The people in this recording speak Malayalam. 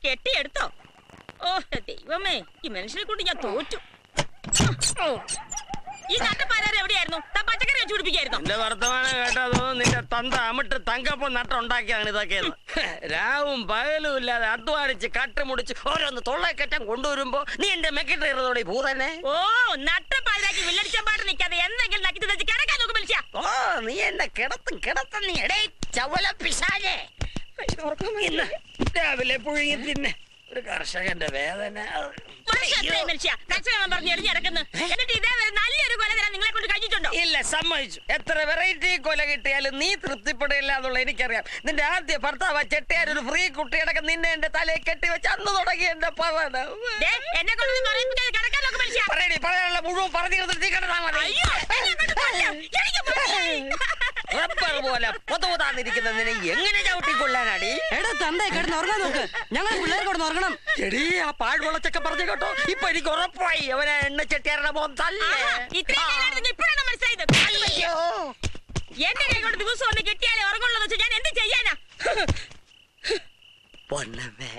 കെട്ടിയെടുത്തോ? ഓ ദൈവമേ, ഈ മനുഷ്യനെ കൊണ്ട് ഞാൻ തോറ്റു. ഈ നട്ടപ്പാലാർ എവിടെയായിരുന്നു? പച്ചക്കറി വെച്ച് പിടിപ്പിക്കായിരുന്നു. എന്റെ വർത്തമാനം കേട്ടതോ നിന്റെ തന്ത അമിട്ട് തങ്കപ്പം നട്ടുണ്ടാക്കിയാണ് ഇതൊക്കെ. രാവും പകലും ഇല്ലാതെ അധ്വാനിച്ച് കട്ടുമുടിച്ച് ഓരോന്ന് തൊള്ളക്കെറ്റാൻ കൊണ്ടുവരുമ്പോ നീ എന്റെ മെക്കിട്ടോടെ ഭൂതന്നെ. ഓ നട്ടപ്പാലാക്കി വില്ലടിച്ചാൻ പാട്ട് നിൽക്കാതെ എന്തെങ്കിലും നക്കി വെച്ച് കിടക്കാൻ നോക്കും മനുഷ്യ. ഓ നീ എന്നെ കിടത്തും നീ എടേ ചവല പിശാചേ. രാവിലെ പുഴുങ്ങി തിന്നെ ഒരു കർഷകന്റെ വേദന. ഇല്ല, സമ്മതിച്ചു. എത്ര വെറൈറ്റി കൊല കിട്ടിയാലും നീ തൃപ്തിപ്പെടില്ല എന്നുള്ള എനിക്കറിയാം. നിന്റെ ആദ്യ ഭർത്താവ് ചെട്ടിയാർ ഒരു ഫ്രീ കുട്ടിയടക്കം നിന്നെ എന്റെ തലയിൽ കെട്ടി വെച്ച് അന്ന് തുടങ്ങി എന്റെ പവനം. പറയാനുള്ള മുഴുവൻ പറഞ്ഞു റബ്ബർ പോലെ പൊതുതാന്നിരിക്കുന്നതിനെ എങ്ങനെ ചവിട്ടിക്കൊള്ളാനാടി? എടാ തന്തേ കിടന്ന് ഉറങ്ങാൻ നോക്ക്, ഞങ്ങൾ പിള്ളേർ കിടന്ന് ഉറങ്ങണം. എടീ ആ പാഴ്വളച്ചൊക്കെ പറഞ്ഞു കേട്ടോ. ഇപ്പൊ എനിക്ക് ഉറപ്പായി അവനെ എണ്ണ ചെട്ടിയാരുടെ മോൻ തല്ലേ. ഇപ്പോഴാണ് മനസ്സിലായത്. എന്റെ കൈ കൊണ്ട് ദിവസം ഒന്ന് കെട്ടിയാലേ ഉറങ്ങുള്ളൂ. ഞാൻ എന്ത് ചെയ്യാനാ? പൊന്നമ്മേ